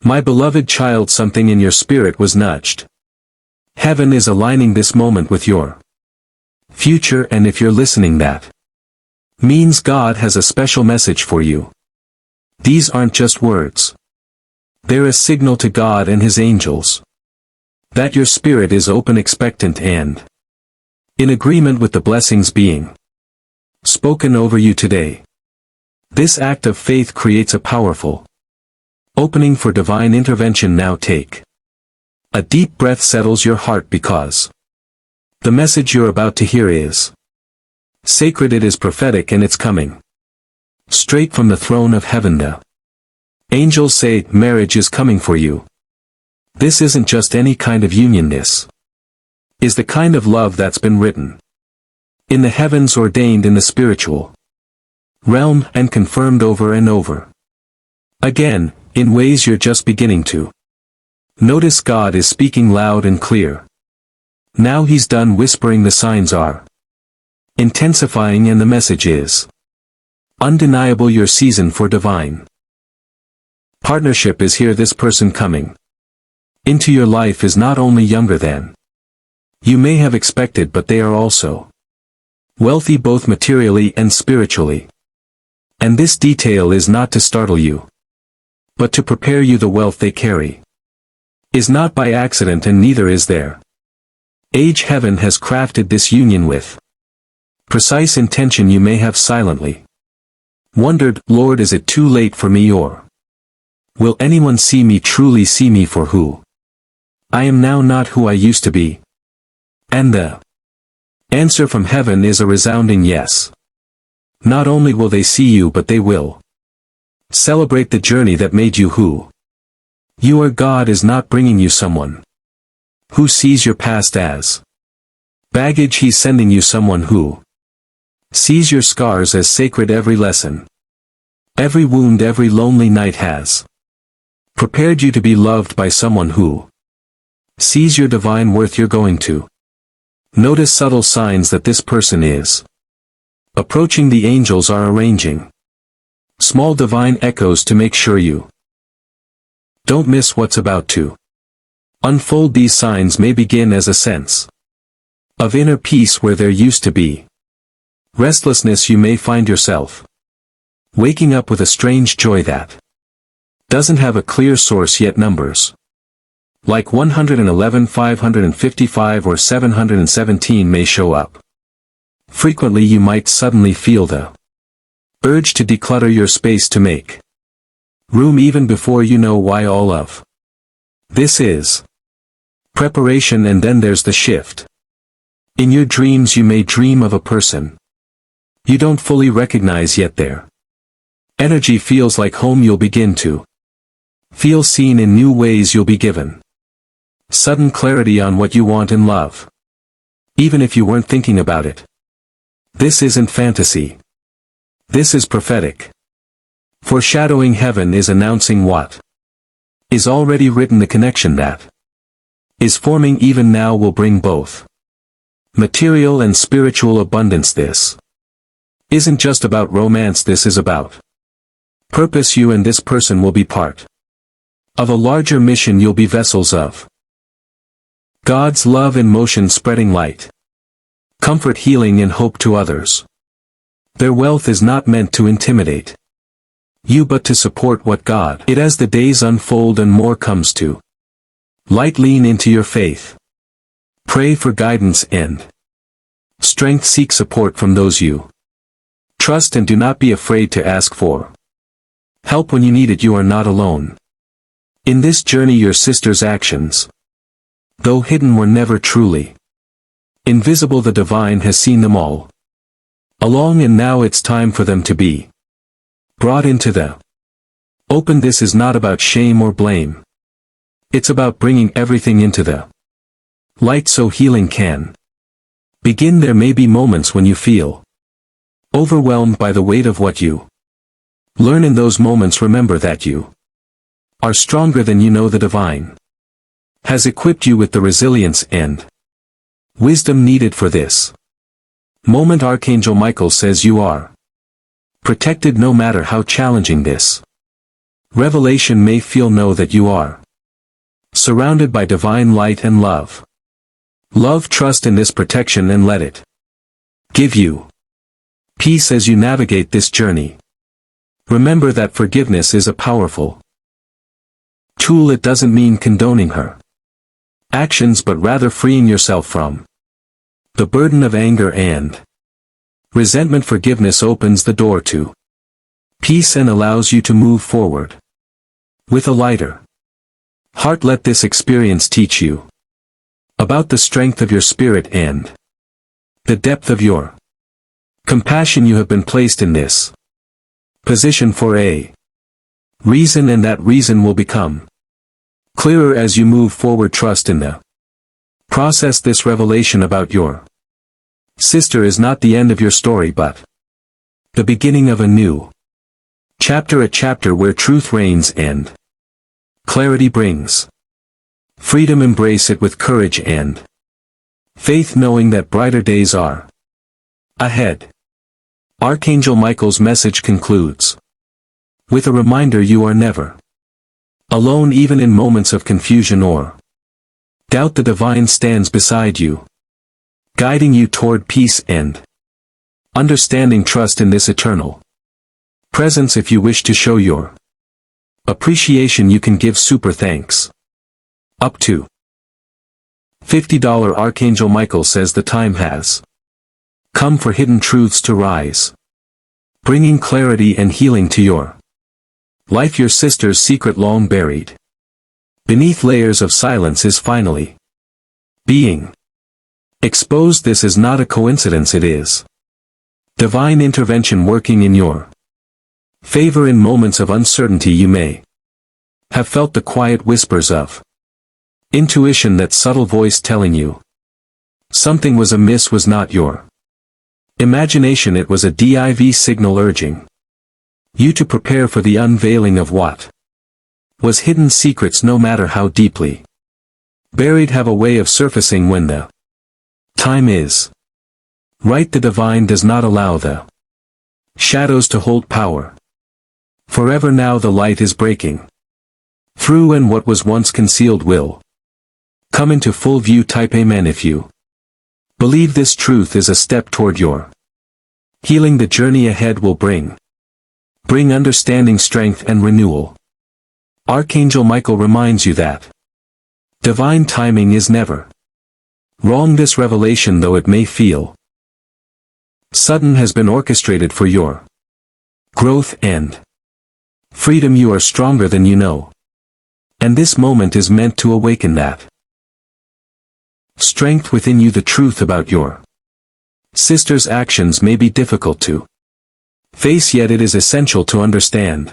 My beloved child, something in your spirit was nudged. Heaven is aligning this moment with your future, and if you're listening, that means God has a special message for you. These aren't just words. They're a signal to God and His angels that your spirit is open, expectant, and in agreement with the blessings being spoken over you today. This act of faith creates a powerful opening for divine intervention. Now take a deep breath, settles your heart, because the message you're about to hear is sacred, it is prophetic, and it's coming straight from the throne of heaven. The angels say, marriage is coming for you. This isn't just any kind of union, this is the kind of love that's been written in the heavens, ordained in the spiritual realm, and confirmed over and over again, in ways you're just beginning to notice. God is speaking loud and clear. Now He's done whispering, the signs are intensifying, and the message is undeniable. Your season for divine partnership is here. This person coming into your life is not only younger than you may have expected, but they are also wealthy, both materially and spiritually. And this detail is not to startle you, but to prepare you. The wealth they carry is not by accident, and neither is their age. Heaven has crafted this union with precise intention. You may have silently wondered, Lord, is it too late for me, or will anyone see me, truly see me for who I am now, not who I used to be? And the answer from heaven is a resounding yes. Not only will they see you, but they will celebrate the journey that made you who you are. God is not bringing you someone who sees your past as baggage. He's sending you someone who sees your scars as sacred. Every lesson, every wound, every lonely night has prepared you to be loved by someone who sees your divine worth. You're going to notice subtle signs that this person is approaching. The angels are arranging small divine echoes to make sure you don't miss what's about to unfold. These signs may begin as a sense of inner peace where there used to be restlessness. You may find yourself waking up with a strange joy that doesn't have a clear source, yet numbers like 111, 555, or 717 may show up frequently. You might suddenly feel the urge to declutter your space, to make room even before you know why. All of this is preparation. And then there's the shift. In your dreams you may dream of a person you don't fully recognize, yet their energy feels like home. You'll begin to feel seen in new ways. You'll be given sudden clarity on what you want in love, even if you weren't thinking about it. This isn't fantasy. This is prophetic. Foreshadowing. Heaven is announcing what is already written. The connection that is forming even now will bring both material and spiritual abundance. This isn't just about romance. This is about purpose. You and this person will be part of a larger mission. You'll be vessels of God's love in motion, spreading light, comfort, healing, and hope to others. Their wealth is not meant to intimidate you, but to support what God is. As the days unfold and more comes to light, lean into your faith. Pray for guidance and strength. Seek support from those you trust, and do not be afraid to ask for help when you need it. You are not alone in this journey. Your sister's actions, though hidden, were never truly invisible. The divine has seen them all along, and now it's time for them to be brought into the open. This is not about shame or blame. It's about bringing everything into the light so healing can begin. There may be moments when you feel overwhelmed by the weight of what you learn. In those moments, remember that you are stronger than you know. The divine has equipped you with the resilience and wisdom needed for this moment. Archangel Michael says you are protected no matter how challenging this Revelation may feel know that you are surrounded by divine light and love. Love, trust in this protection and let it give you peace as you navigate this journey. Remember that forgiveness is a powerful tool. It doesn't mean condoning her actions but rather freeing yourself from the burden of anger and resentment. Forgiveness opens the door to peace and allows you to move forward with a lighter heart. Let this experience teach you about the strength of your spirit and the depth of your compassion. You have been placed in this position for a reason, and that reason will become clearer as you move forward. Trust in the process. This revelation about your sister is not the end of your story but the beginning of a new chapter, a chapter where truth reigns and clarity brings freedom. Embrace it with courage and faith, knowing that brighter days are ahead. Archangel Michael's message concludes with a reminder: you are never alone. Even in moments of confusion or doubt, the divine stands beside you, guiding you toward peace and understanding. Trust in this eternal presence. If you wish to show your appreciation, you can give super thanks up to $50. Archangel Michael says the time has come for hidden truths to rise, bringing clarity and healing to your life. Your sister's secret, long buried beneath layers of silence, is finally being exposed. This is not a coincidence. It is divine intervention working in your favor. In moments of uncertainty, you may have felt the quiet whispers of intuition, that subtle voice telling you something was amiss. Was not your imagination. It was a div signal urging you to prepare for the unveiling of what was hidden. Secrets, no matter how deeply buried, have a way of surfacing when the time is right. The divine does not allow the shadows to hold power forever. Now the light is breaking through, and what was once concealed will come into full view. Type amen if you believe this truth is a step toward your healing. The journey ahead will bring understanding, strength, and renewal. Archangel Michael reminds you that divine timing is never wrong. This revelation, though it may feel sudden, has been orchestrated for your growth and freedom. You are stronger than you know, and this moment is meant to awaken that strength within you. The truth about your sister's actions may be difficult to face, yet it is essential to understand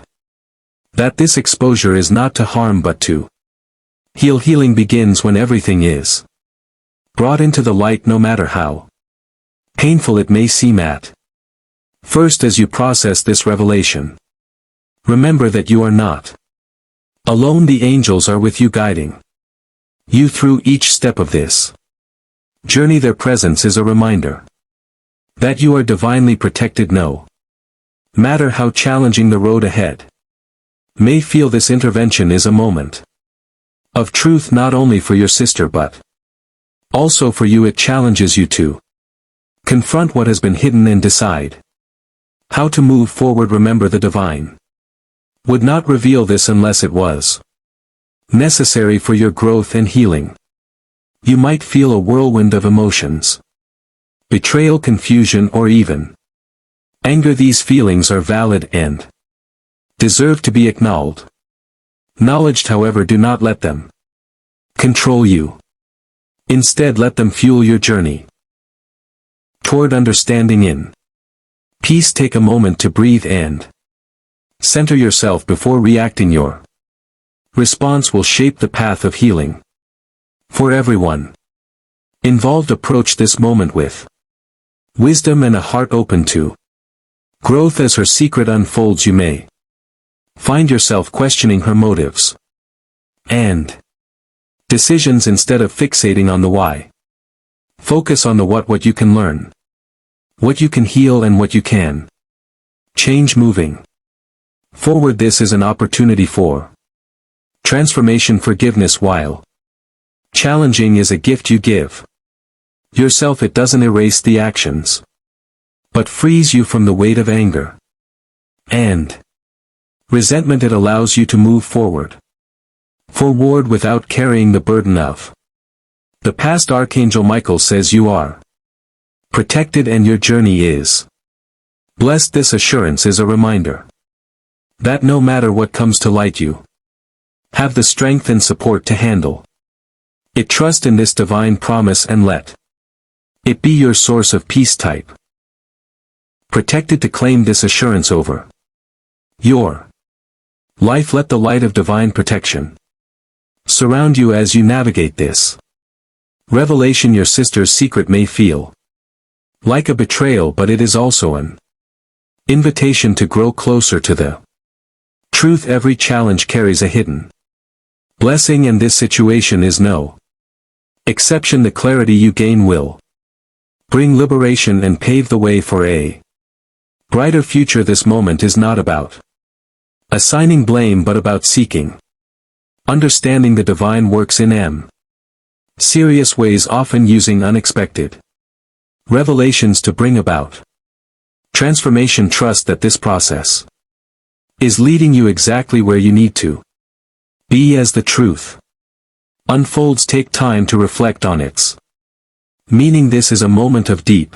that this exposure is not to harm but to heal. Healing begins when everything is brought into the light, no matter how painful it may seem at first. As you process this revelation, remember that you are not alone. The angels are with you, guiding you through each step of this journey. Their presence is a reminder that you are divinely protected. No matter how challenging the road ahead may feel, this intervention is a moment of truth, not only for your sister but also for you. It challenges you to confront what has been hidden and decide how to move forward. Remember, the divine would not reveal this unless it was necessary for your growth and healing. You might feel a whirlwind of emotions: betrayal, confusion, or even anger. These feelings are valid and deserve to be acknowledged. However, do not let them control you. Instead, let them fuel your journey toward understanding. In peace, take a moment to breathe and center yourself before reacting. Your response will shape the path of healing for everyone involved. Approach this moment with wisdom and a heart open to growth. As her secret unfolds, you may find yourself questioning her motives and decisions instead of fixating on the why. Focus on the what you can learn, what you can heal, and what you can change. Moving Forward, this is an opportunity for transformation. Forgiveness, while challenging, is a gift you give yourself. It doesn't erase the actions, but frees you from the weight of anger and resentment. It allows you to move forward without carrying the burden of the past. Archangel Michael says you are protected and your journey is blessed. This assurance is a reminder that no matter what comes to light, you have the strength and support to handle it. Trust in this divine promise and let it be your source of peace. Type protected to claim this assurance over your life. Let the light of divine protection surround you as you navigate this revelation. Your sister's secret may feel like a betrayal, but it is also an invitation to grow closer to the truth. Every challenge carries a hidden blessing, and this situation is no exception. The clarity you gain will bring liberation and pave the way for a brighter future. This moment is not about assigning blame, but about seeking understanding. The divine works in serious ways, often using unexpected revelations to bring about transformation. Trust that this process is leading you exactly where you need to be. As the truth unfolds, take time to reflect on its meaning. This is a moment of deep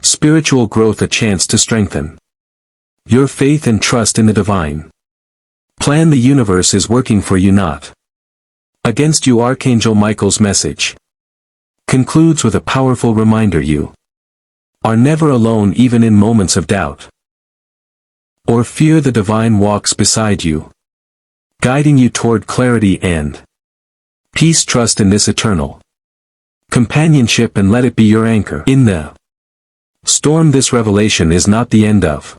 spiritual growth, a chance to strengthen your faith and trust in the divine plan. The universe is working for you, not against you. Archangel Michael's message concludes with a powerful reminder: you are never alone. Even in moments of doubt or fear, the divine walks beside you, guiding you toward clarity and peace. Trust in this eternal companionship and let it be your anchor in the storm. This revelation is not the end of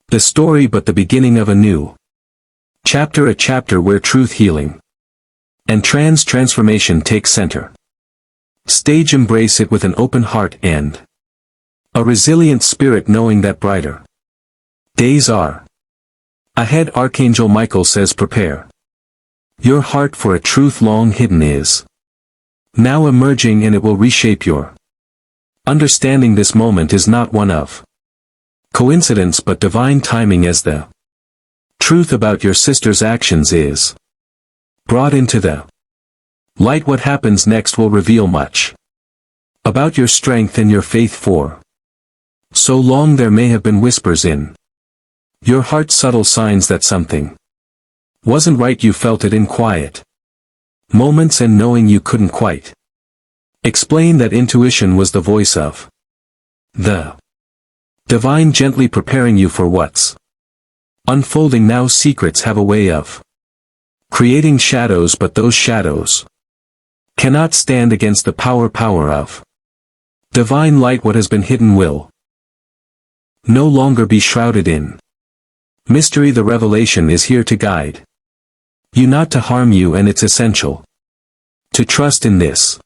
the story, but the beginning of a new chapter. A chapter where truth, healing, and transformation take center stage. Embrace it with an open heart and a resilient spirit, knowing that brighter days are ahead. Archangel Michael says, prepare your heart, for a truth long hidden is now emerging, and it will reshape your understanding. This moment is not one of coincidence, but divine timing. As the truth about your sister's actions is brought into the light, what happens next will reveal much about your strength and your faith. For so long there may have been whispers in your heart, subtle signs that something wasn't right. You felt it in quiet moments, and knowing you couldn't quite explain. That intuition was the voice of the divine, gently preparing you for what's unfolding now. Secrets have a way of creating shadows, but those shadows cannot stand against the power of divine light. What has been hidden will no longer be shrouded in mystery. The revelation is here to guide you, not to harm you, and it's essential to trust in this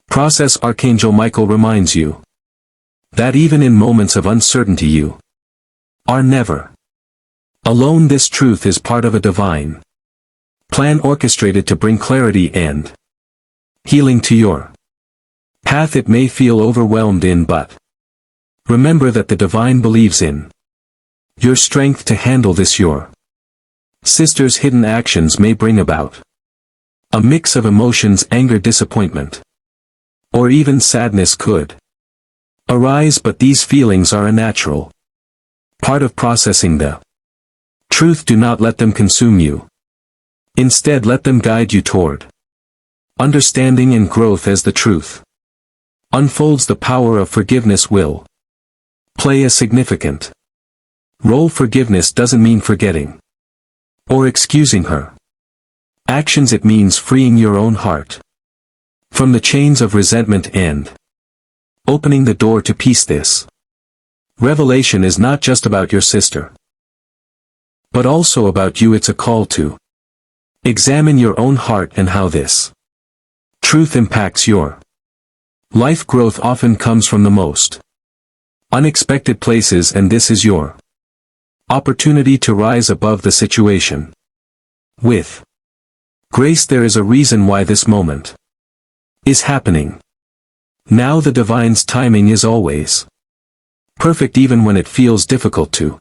process. Archangel Michael reminds you that even in moments of uncertainty, you are never alone. This truth is part of a divine plan orchestrated to bring clarity and healing to your path. It may feel overwhelmed in, but remember that the divine believes in your strength to handle this. Your sister's hidden actions may bring about a mix of emotions: anger, disappointment, or even sadness could arise, but these feelings are a natural part of processing the truth. Do not let them consume you. Instead, let them guide you toward understanding and growth. As the truth unfolds, the power of forgiveness will play a significant role. Forgiveness doesn't mean forgetting or excusing her actions. It means freeing your own heart from the chains of resentment and opening the door to peace. This revelation is not just about your sister, but also about you. It's a call to examine your own heart and how this truth impacts your life. Growth often comes from the most unexpected places, and this is your Opportunity to rise above the situation. With grace there is a reason why this moment is happening. Now the divine's timing is always perfect even when it feels difficult to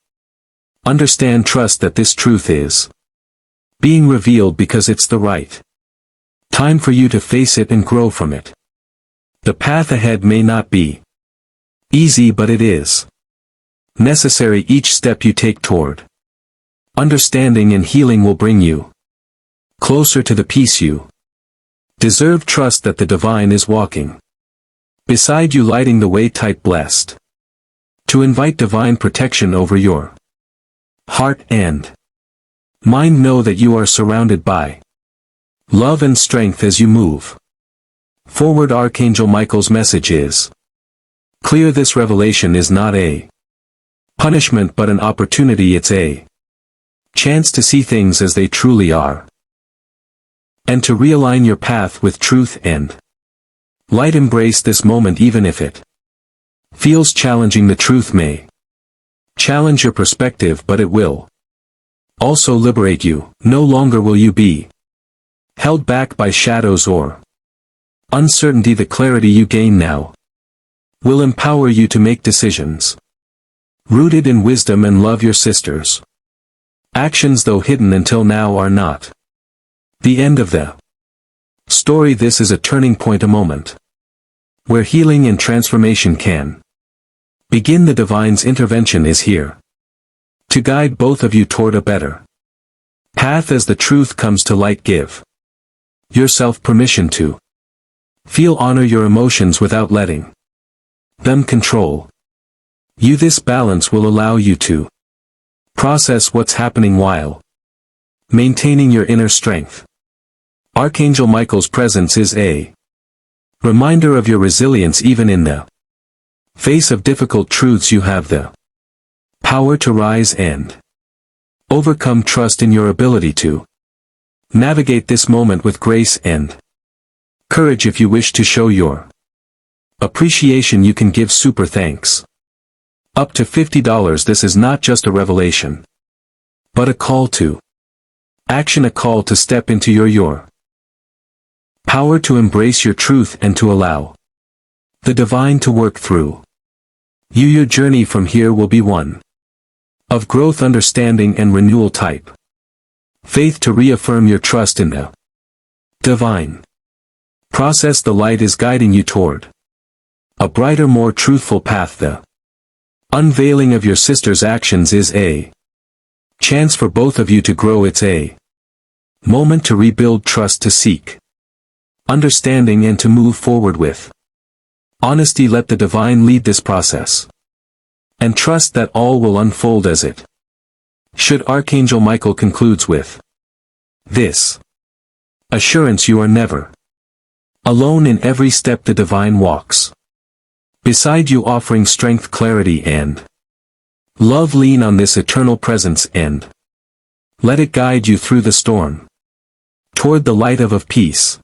understand. Trust that this truth is being revealed because it's the right time for you to face it and grow from it. The path ahead may not be easy, but it is necessary. Each step you take toward understanding and healing will bring you closer to the peace you deserve. Trust that the divine is walking beside you, lighting the way. Type blessed to invite divine protection over your heart and mind. Know that you are surrounded by love and strength as you move forward. Archangel Michael's message is clear. This revelation is not a punishment but an opportunity. It's a chance to see things as they truly are, and to realign your path with truth and light. Embrace this moment even if it feels challenging. The truth may challenge your perspective, but it will also liberate you. No longer will you be held back by shadows or uncertainty. The clarity you gain now will empower you to make decisions rooted in wisdom and love. Your sisters' actions, though hidden until now, are not the end of the story. This is a turning point, a moment where healing and transformation can begin. The divine's intervention is here to guide both of you toward a better path. As the truth comes to light, give yourself permission to feel. Honor your emotions without letting them control you. This balance will allow you to process what's happening while maintaining your inner strength. Archangel Michael's presence is a reminder of your resilience. Even in the face of difficult truths, you have the power to rise and overcome. Trust in your ability to navigate this moment with grace and courage. If you wish to show your appreciation, you can give super thanks up to $50. This is not just a revelation, but a call to action, a call to step into your power, to embrace your truth and to allow the divine to work through you. Your journey from here will be one of growth, understanding and renewal. Type faith to reaffirm your trust in the divine process. The light is guiding you toward a brighter, more truthful path. The unveiling of your sister's actions is a chance for both of you to grow. It's a moment to rebuild trust, to seek understanding and to move forward with honesty. Let the divine lead this process, and trust that all will unfold as it should. Archangel Michael concludes with this assurance: you are never alone. In every step the divine walks beside you, offering strength, clarity and love. Lean on this eternal presence and let it guide you through the storm toward the light of peace.